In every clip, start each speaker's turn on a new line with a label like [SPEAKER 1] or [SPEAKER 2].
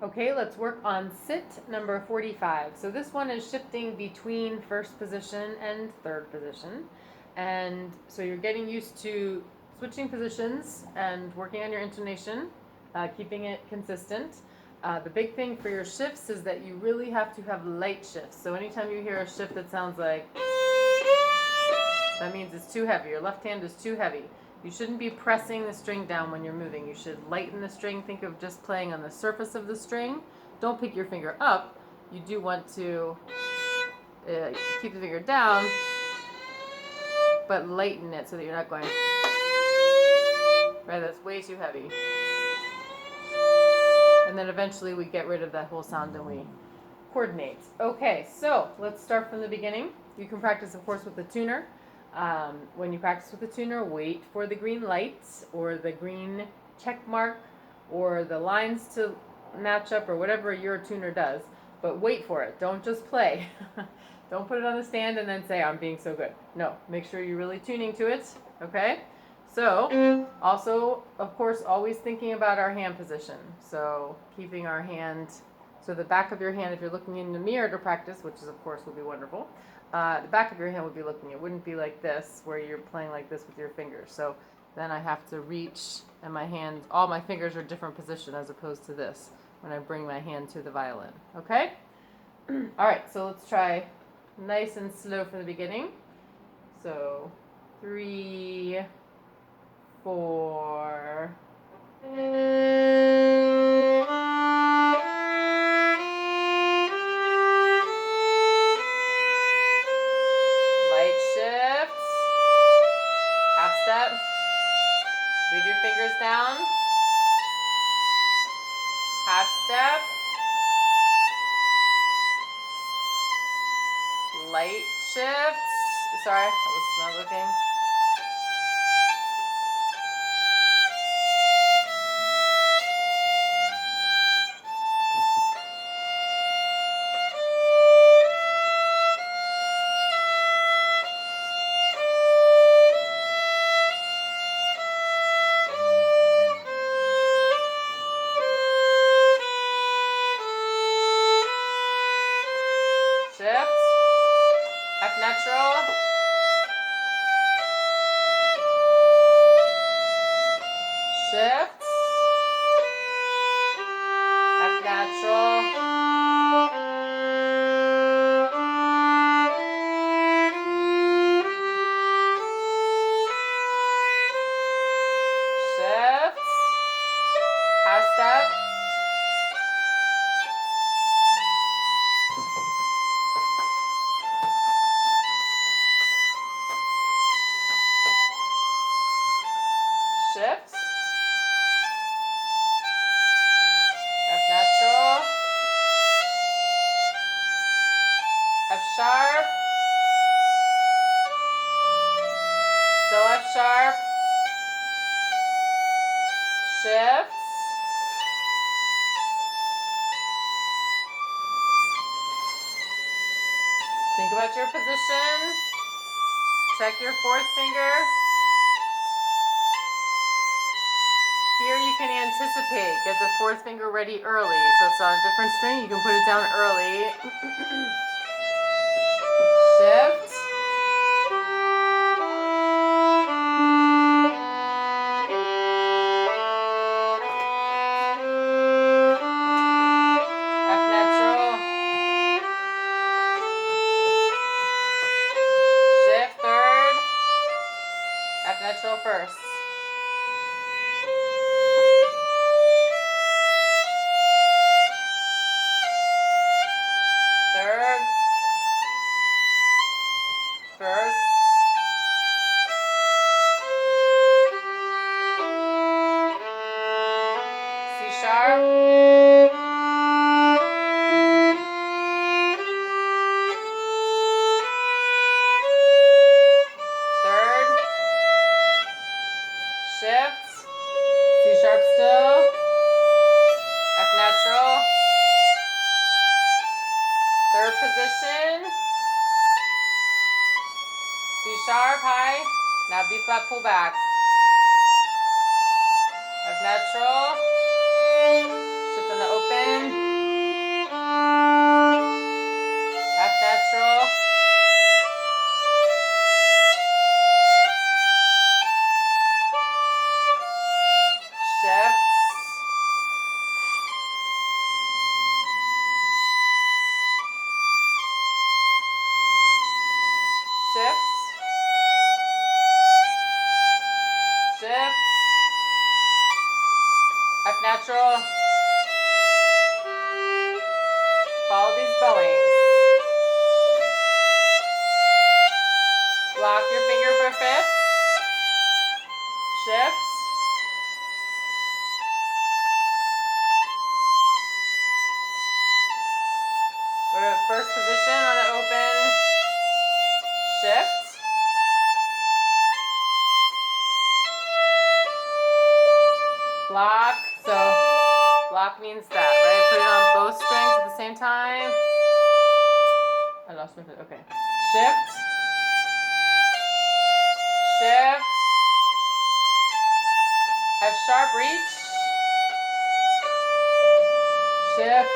[SPEAKER 1] Okay, let's work on sit number 45. So this one is shifting between first position and third position. And so you're getting used to switching positions and working on your intonation, keeping it consistent. The big thing for your shifts is that you really have to have light shifts. So anytime you hear a shift that sounds like, that means it's too heavy. Your left hand is too heavy. You shouldn't be pressing the string down when you're moving. You should lighten the string. Think of just playing on the surface of the string. Don't pick your finger up. You do want to keep the finger down, but lighten it so that you're not going, right, that's way too heavy. And then eventually we get rid of that whole sound and we coordinate. Okay, so let's start from the beginning. You can practice, of course, with the tuner. When you practice with the tuner, wait for the green lights or the green check mark or the lines to match up or whatever your tuner does, but wait for it. Don't just play. Don't put it on the stand and then say, I'm being so good. No, make sure you're really tuning to it, okay? So, also, of course, always thinking about our hand position. So, keeping our hand, so the back of your hand, if you're looking in the mirror to practice, which is, of course, would be wonderful, the back of your hand would be looking. It wouldn't be like this, where you're playing like this with your fingers. So then I have to reach, and my hand, all my fingers are a different position as opposed to this when I bring my hand to the violin. Okay? All right, so let's try nice and slow from the beginning. So 3, 4. Light shifts. Half step. Leave your fingers down. Half step. Light shifts. Sorry, I was not looking. Shift. Half natural. Shift. Half natural. Shift. Half step. Shift. F natural. F sharp. Still F sharp. Shifts. Think about your position. Check your fourth finger. Here you can anticipate. Get the fourth finger ready early. So it's on a different string. You can put it down early. Shift. F natural. Shift third. F natural first. Third. First. C sharp. Third. Shift. C sharp still. F natural. Third position. C sharp, high. Now B flat, pull back. F natural. Shift in the open. natural. Follow these bowings. Lock your finger for fifth. Shift. Go to first position on the open. Shift. Block. So block means that, right? Put it on both strings at the same time. I lost my foot. Okay. Shift. Shift. F sharp reach. Shift.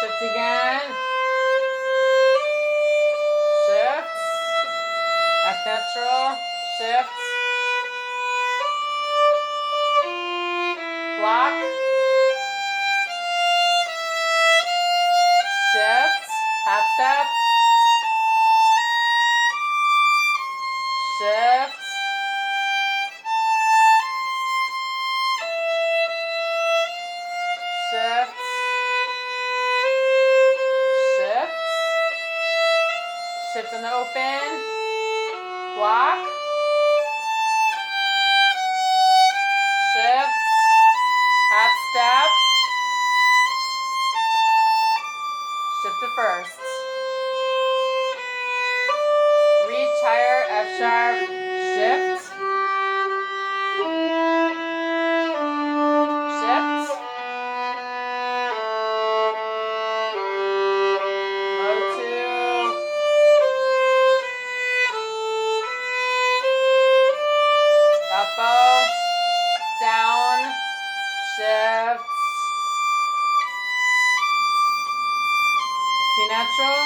[SPEAKER 1] Shift again. Shift. F natural. Shift. Block. Shift. Half step. Shift. Shift. Shift. Shift in the open. Block. Shift. Half step. Shift to first. Reach higher, F sharp. Shift. Shift. Low two. Up bow. Down. Shift. C natural.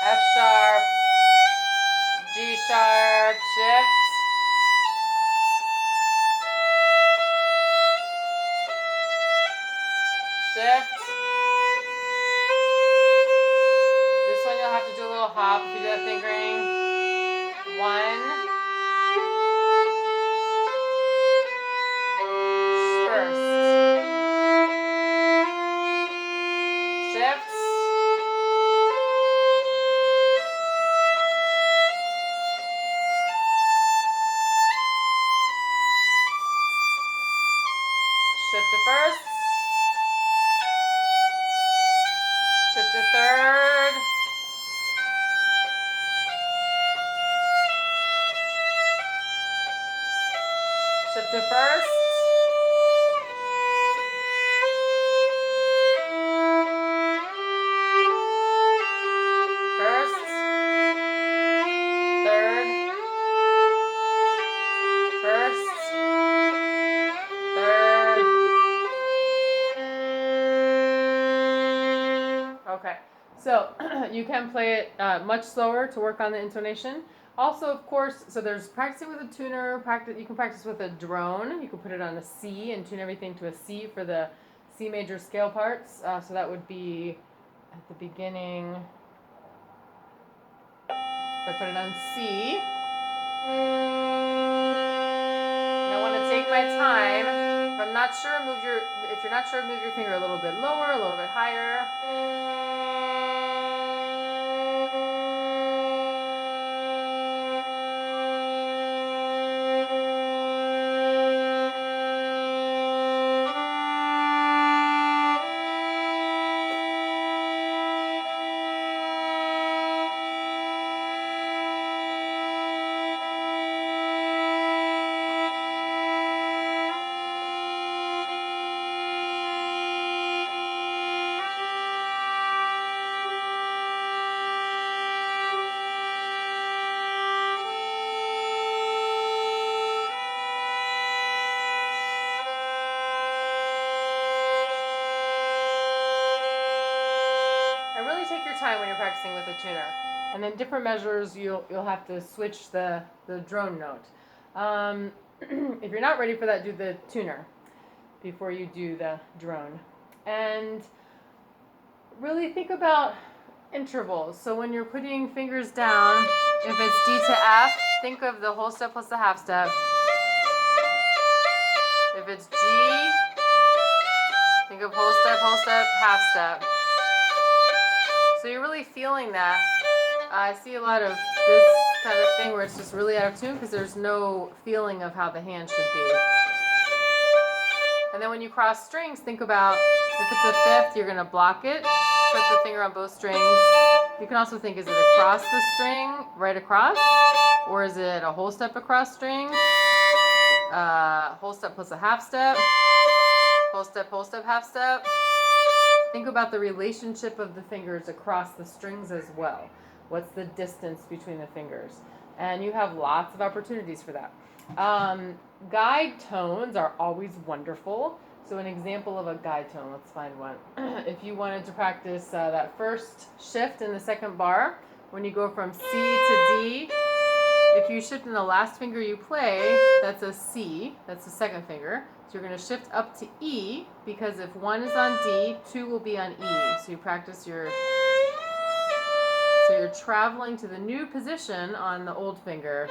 [SPEAKER 1] F sharp. G sharp. Shift. Shift. This one you'll have to do a little hop if you do that fingering. 1. First. Shift. Shift to first. Shift to third. Shift to first. First. Third. First. Third. Okay, so you can play it much slower to work on the intonation. Also, of course, so there's practicing with a tuner. You can practice with a drone. You can put it on a C and tune everything to a C for the C major scale parts. So that would be at the beginning. If I put it on C, and I want to take my time. If I'm not sure, if you're not sure, move your finger a little bit lower, a little bit higher. Take your time when you're practicing with a tuner, and then different measures you'll have to switch the drone note. If you're not ready for that, do the tuner before you do the drone. And really think about intervals. So when you're putting fingers down, if it's D to F, think of the whole step plus the half step. If it's G, think of whole step, half step. So you're really feeling that. I see a lot of this kind of thing where it's just really out of tune because there's no feeling of how the hand should be. And then when you cross strings, think about if it's a fifth, you're going to block it, put the finger on both strings. You can also think, is it across the string, right across? Or is it a whole step across string? Whole step plus a half step? Whole step, half step? Think about the relationship of the fingers across the strings as well. What's the distance between the fingers? And you have lots of opportunities for that. Guide tones are always wonderful. So an example of a guide tone, let's find one. If you wanted to practice that first shift in the second bar, when you go from C to D, if you shift in the last finger you play, that's a C, that's the second finger. So you're going to shift up to E, because if one is on D, two will be on E. So you practice your... So you're traveling to the new position on the old finger.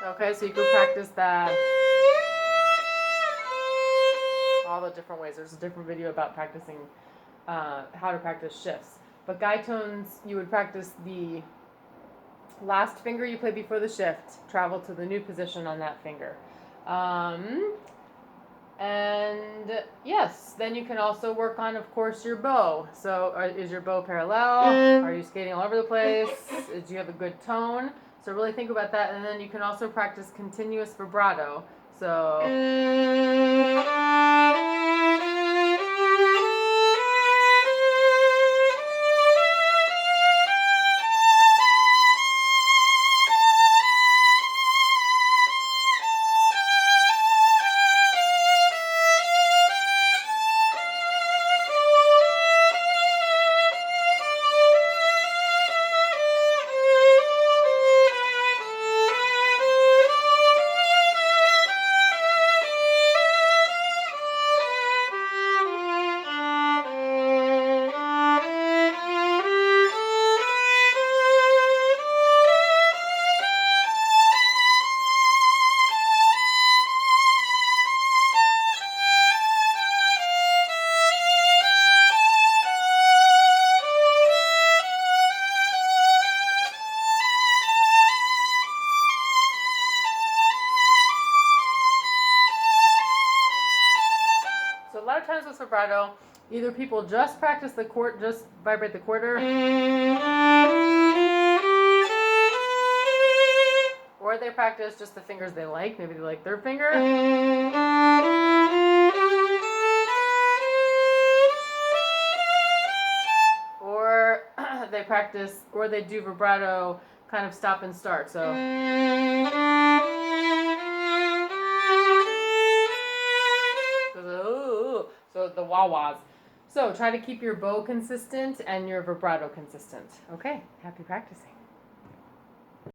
[SPEAKER 1] Okay, so you can practice that all the different ways. There's a different video about practicing how to practice shifts. But guide tones, you would practice the last finger you play before the shift, travel to the new position on that finger. And yes, then you can also work on, of course, your bow. So is your bow parallel? Are you skating all over the place? Do you have a good tone? So really think about that. And then you can also practice continuous vibrato. So... So a lot of times with vibrato, either people just practice the chord, just vibrate the quarter, or they practice just the fingers they like. Maybe they like third finger. Or they practice, or they do vibrato kind of stop and start. So the wah-wahs. So try to keep your bow consistent and your vibrato consistent. Okay, happy practicing.